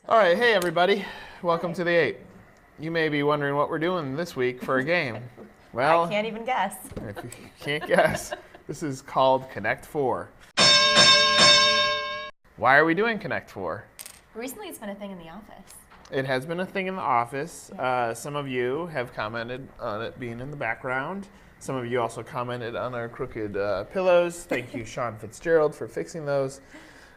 All right, hey everybody. Welcome to the 8. You may be wondering what we're doing this week for a game. Well, I can't even guess. If you can't guess, this is called Connect 4. Why are we doing Connect 4? Recently it's been a thing in the office. It has been a thing in the office. Some of you have commented on it being in the background. Some of you also commented on our crooked pillows. Thank you, Sean Fitzgerald, for fixing those.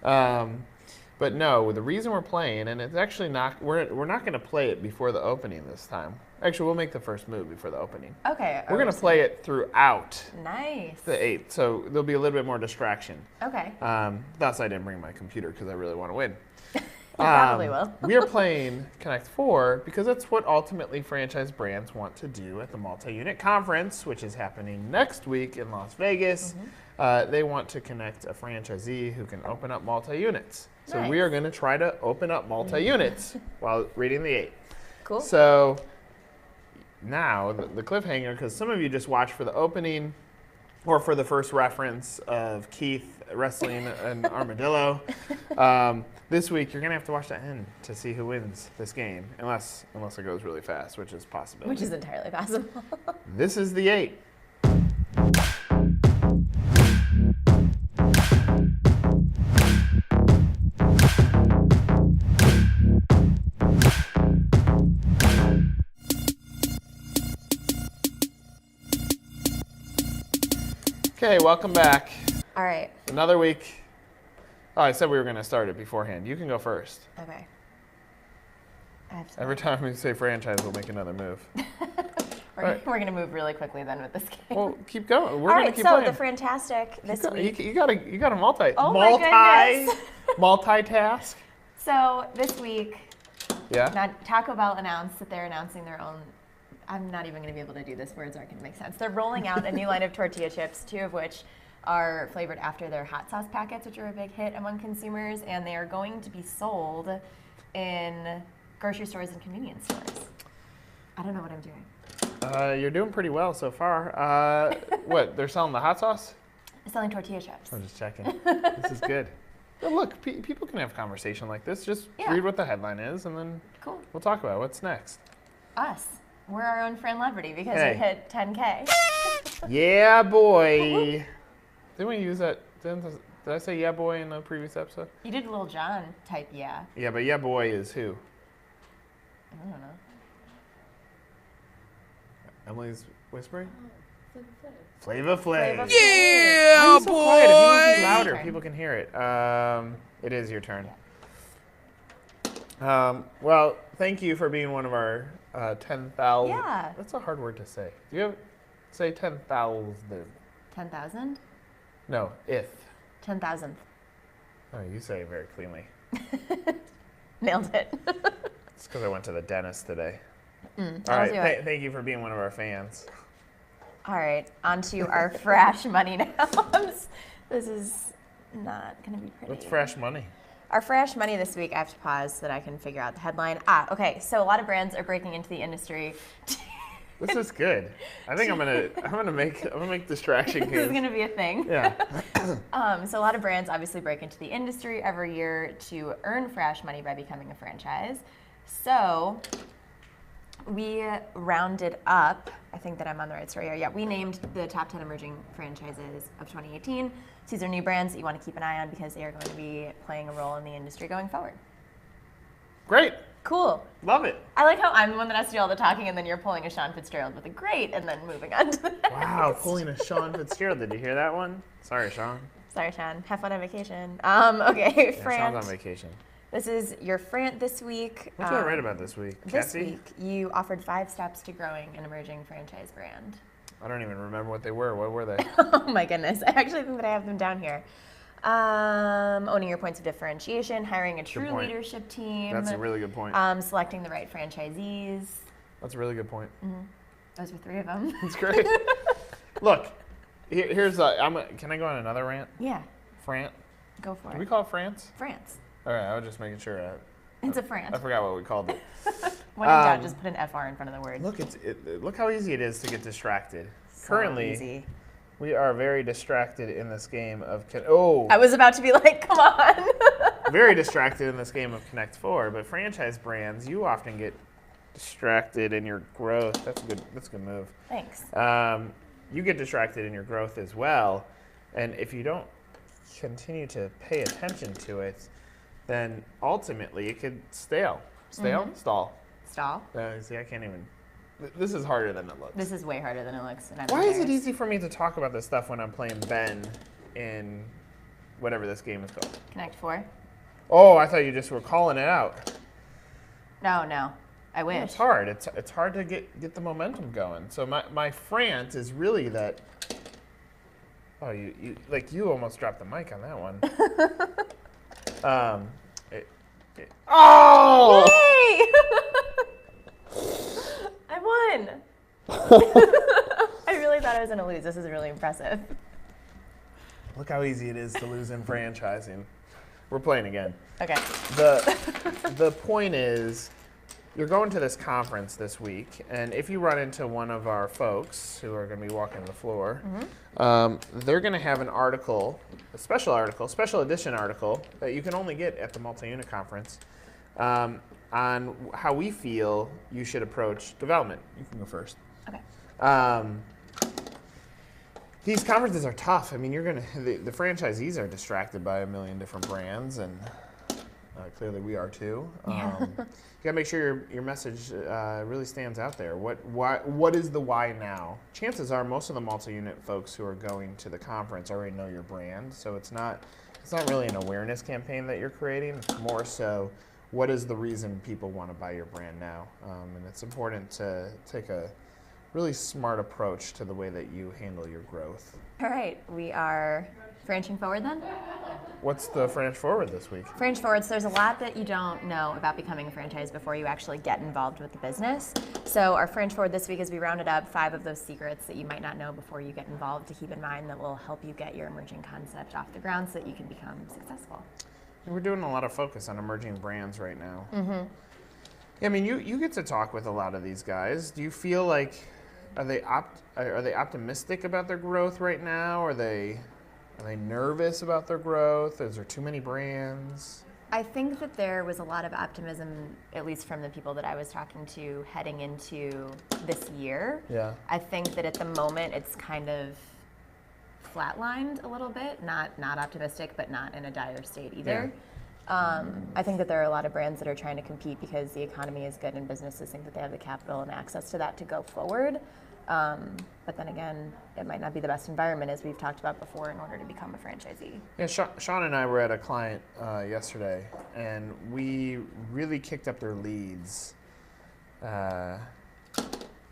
But no, the reason we're playing, and it's actually not, we're not going to play it before the opening this time. Actually, we'll make the first move before the opening. Okay. We're going to play it throughout Nice. the 8, so there'll be a little bit more distraction. Okay. Thus, I didn't bring my computer because I really want to win. You probably will. We are playing Connect 4 because that's what ultimately franchise brands want to do at the multi-unit conference, which is happening next week in Las Vegas. They want to connect a franchisee who can open up multi-units. So we are going to try to open up multi-units while reading the 8. Cool. So now the cliffhanger, because some of you just watched for the opening or for the first reference of Keith wrestling an armadillo. This week, you're going to have to watch the end to see who wins this game, unless it goes really fast, which is possible. Which is entirely possible. This is the 8. Okay, welcome back. All right. Another week. Oh, I said we were going to start it beforehand. You can go first. Okay. Every time we say franchise, we'll make another move. We're going to move really quickly then with this game. Well, keep going. We're All going right, to keep so playing. the Fantastic this week. You got to Oh my goodness. multitask. So this week, Yeah. Taco Bell announced that they're announcing their own. I'm not even going to be able to do this. Words aren't going to make sense. They're rolling out a new line of tortilla chips, 2 of which are flavored after their hot sauce packets, which are a big hit among consumers, and they are going to be sold in grocery stores and convenience stores. I don't know what I'm doing. You're doing pretty well so far. What? They're selling the hot sauce? They're selling tortilla chips. I'm just checking. This is good. But look, people can have conversation like this. Just read what the headline is, and then we'll talk about it. What's next. Us. We're our own friendlebrity because Hey. we hit 10K. Yeah, boy. Didn't we use that? Did I say yeah, boy in the previous episode? You did Lil Jon type yeah. Yeah, but yeah, boy is who? I don't know. Emily's whispering? Flava Flav. Yeah, Why are you so quiet? If you can be louder, people can hear it. It is your turn. Well, thank you for being one of our 10,000. Yeah. That's a hard word to say. Do you say 10,000? 10,000? No, if. 10,000th. Oh, you say it very cleanly. Nailed it. It's because I went to the dentist today. All I'll right, do it. thank you for being one of our fans. All right, on to our fresh money now. This is not going to be pretty. What's fresh money? Our fresh money this week, I have to pause so that I can figure out the headline. Okay, so a lot of brands are breaking into the industry. This is good. I think I'm gonna make distraction This cues. is going to be a thing. Yeah. So a lot of brands obviously break into the industry every year to earn fresh money by becoming a franchise. So we rounded up, I think that I'm on the right story here. Yeah, we named the top 10 emerging franchises of 2018. These are new brands that you want to keep an eye on because they are going to be playing a role in the industry going forward. Great. Cool. Love it. I like how I'm the one that has to do all the talking and then you're pulling a Sean Fitzgerald with a great and then moving on to the next. Wow, pulling a Sean Fitzgerald. Did you hear that one? Sorry, Sean. Sorry, Sean. Have fun on vacation. Okay, Yeah, Fran. Sean's on vacation. This is your Frant this week. What did I write about this week? This Cassie? week, you offered 5 steps to growing an emerging franchise brand. I don't even remember what they were. What were they? Oh my goodness. I actually think that I have them down here. Owning your points of differentiation, hiring a true leadership team. That's a really good point. Selecting the right franchisees. That's a really good point. Those were 3 of them. That's great. Look, here's can I go on another rant? Yeah, Frant? go for Do it. we call it France? France. All right, I was just making sure. It's a France. I forgot what we called it. When in doubt, just put an FR in front of the word. Look, look how easy it is to get distracted. So Currently, easy. we are very distracted in this game of. I was about to be like, come on. very distracted in this game of Connect Four. But franchise brands, you often get distracted in your growth. That's a good move. Thanks. You get distracted in your growth as well, and if you don't continue to pay attention to it, then ultimately it could stall. Stall. See, I can't even. This is harder than it looks. This is way harder than it looks. And Why is it easy for me to talk about this stuff when I'm playing Ben in whatever this game is called? Connect Four. Oh, I thought you just were calling it out. No. I wish. It's hard. It's hard to get the momentum going. So my front is really that. Oh, you almost dropped the mic on that one. Oh! Yay! I won. I really thought I was gonna lose. This is really impressive. Look how easy it is to lose in franchising. We're playing again. Okay. The point is, you're going to this conference this week, and if you run into one of our folks who are going to be walking the floor, they're going to have an article, a special edition article that you can only get at the multi-unit conference on how we feel you should approach development. You can go first. Okay. These conferences are tough. I mean, the franchisees are distracted by a million different brands, and clearly we are too. Yeah. You gotta make sure your message really stands out there. What is the why now? Chances are most of the multi-unit folks who are going to the conference already know your brand, so it's not really an awareness campaign that you're creating. It's more so, what is the reason people want to buy your brand now? And it's important to take a really smart approach to the way that you handle your growth. All right, we are branching forward then? What's the French forward this week? French forward, so there's a lot that you don't know about becoming a franchise before you actually get involved with the business. So our French forward this week is we rounded up 5 of those secrets that you might not know before you get involved to keep in mind that will help you get your emerging concept off the ground so that you can become successful. We're doing a lot of focus on emerging brands right now. Mm-hmm. Yeah, I mean, you get to talk with a lot of these guys. Do you feel like, are they optimistic about their growth right now? Are they nervous about their growth? Is there too many brands? I think that there was a lot of optimism, at least from the people that I was talking to heading into this year. Yeah. I think that at the moment it's kind of flatlined a little bit, not optimistic, but not in a dire state either. Yeah. I think that there are a lot of brands that are trying to compete because the economy is good and businesses think that they have the capital and access to that to go forward. But then again, it might not be the best environment, as we've talked about before, in order to become a franchisee. Yeah, Sean and I were at a client yesterday, and we really kicked up their leads. That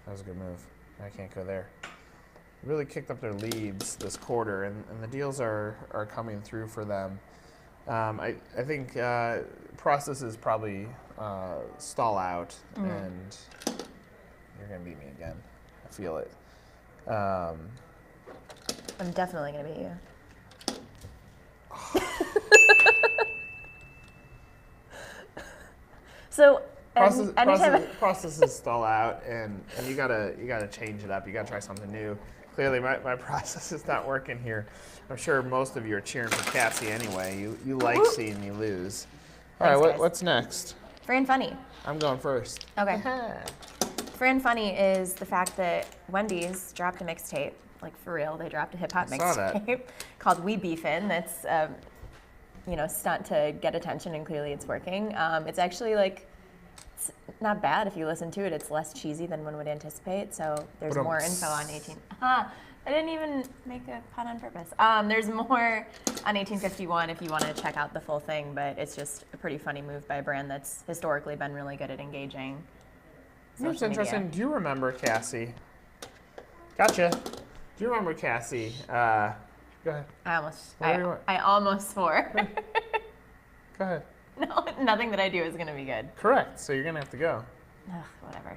was a good move. I can't go there. Really kicked up their leads this quarter, and the deals are coming through for them. I think processes probably stall out, and you're going to beat me again. I feel it. I'm definitely going to beat you. So processes stall out, and you gotta change it up. You gotta try something new. Clearly, my process is not working here. I'm sure most of you are cheering for Cassie anyway. You like seeing me lose. All right, guys. what's next? Fran Funny. I'm going first. Okay. Fran Funny is the fact that Wendy's dropped a mixtape, like for real. They dropped a hip hop mixtape called We Beefin'. That's stunt to get attention, and clearly it's working. It's actually it's not bad if you listen to it. It's less cheesy than one would anticipate. So there's more info on 18. I didn't even make a pun on purpose. There's more on 1851 if you want to check out the full thing, but it's just a pretty funny move by a brand that's historically been really good at engaging. It's interesting. Do you remember Cassie? Gotcha. Do you remember Cassie? Go ahead. I almost swore. Go ahead. No, nothing that I do is going to be good. Correct. So you're going to have to go. Ugh, whatever.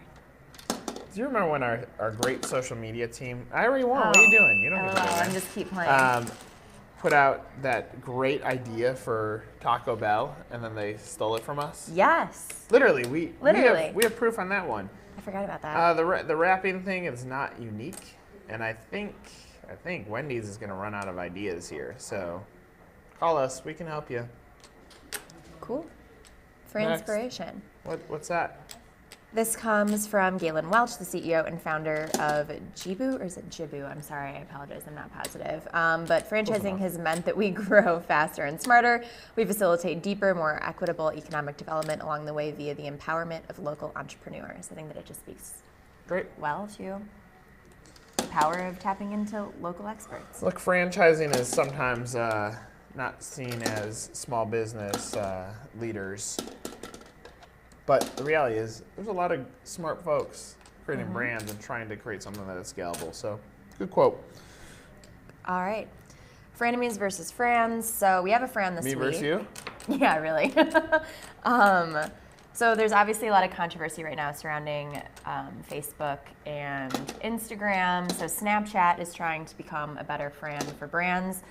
Do you remember when our great social media team, I already won. What are you doing? You don't get to do I'm just keep playing. Put out that great idea for Taco Bell, and then they stole it from us? Yes. Literally. We have proof on that one. I forgot about that. The wrapping thing is not unique, and I think Wendy's is going to run out of ideas here. So call us. We can help you. Cool. For Next. inspiration. What's that? This comes from Galen Welch, the CEO and founder of Jibu, or is it Jibu? I'm sorry, I apologize, I'm not positive. But franchising has meant that we grow faster and smarter. We facilitate deeper, more equitable economic development along the way via the empowerment of local entrepreneurs. I think that it just speaks well to the power of tapping into local experts. Look, franchising is sometimes not seen as small business leaders. But the reality is, there's a lot of smart folks creating brands and trying to create something that is scalable. So, good quote. All right. Frenemies versus Frans. So we have a Fran this week. Me versus you? Yeah, really. So there's obviously a lot of controversy right now surrounding Facebook and Instagram. So Snapchat is trying to become a better Fran for brands.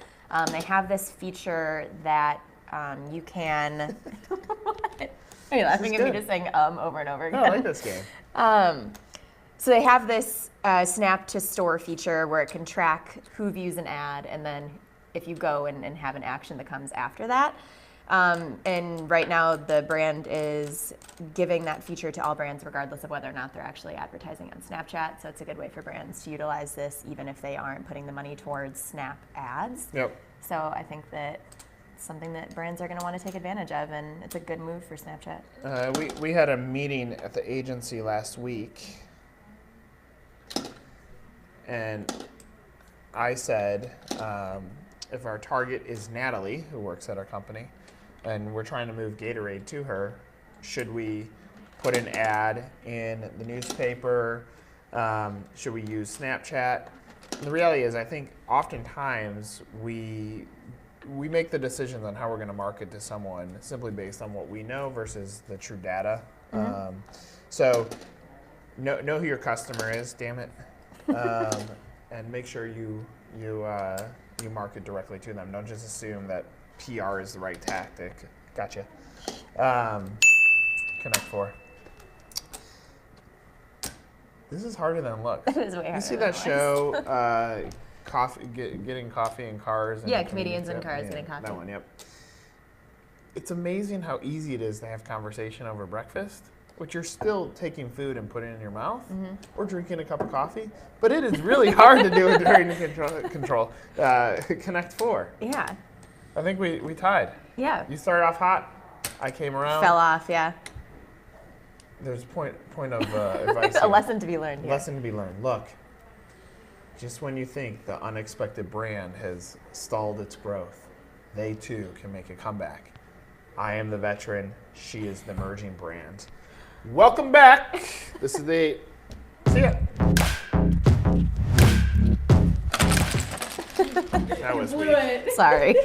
They have this feature that you can... What? Are you laughing at me just saying over and over again? No, I like this game. So they have this Snap to Store feature where it can track who views an ad, and then if you go and have an action that comes after that. And right now the brand is giving that feature to all brands regardless of whether or not they're actually advertising on Snapchat. So it's a good way for brands to utilize this even if they aren't putting the money towards Snap ads. Yep. So I think that something that brands are going to want to take advantage of, and it's a good move for Snapchat. We had a meeting at the agency last week, and I said, if our target is Natalie, who works at our company, and we're trying to move Gatorade to her, should we put an ad in the newspaper? Should we use Snapchat? And the reality is, I think oftentimes we make the decisions on how we're going to market to someone simply based on what we know versus the true data. So know who your customer is, damn it, and make sure you market directly to them. Don't just assume that PR is the right tactic. Gotcha. Connect 4. This is harder than it looks. It is way harder. You see than that it show? Getting coffee in cars. And comedians in cars getting coffee. That one, yep. It's amazing how easy it is to have conversation over breakfast, which you're still taking food and putting it in your mouth or drinking a cup of coffee. But it is really hard to do it during control. Connect 4. Yeah. I think we tied. Yeah. You started off hot. I came around. Fell off, yeah. There's a point of advice. A lesson to be learned here. Lesson to be learned. Look. Just when you think the unexpected brand has stalled its growth, they too can make a comeback. I am the veteran. She is the emerging brand. Welcome back. This is the... See ya. That was weak. Sorry.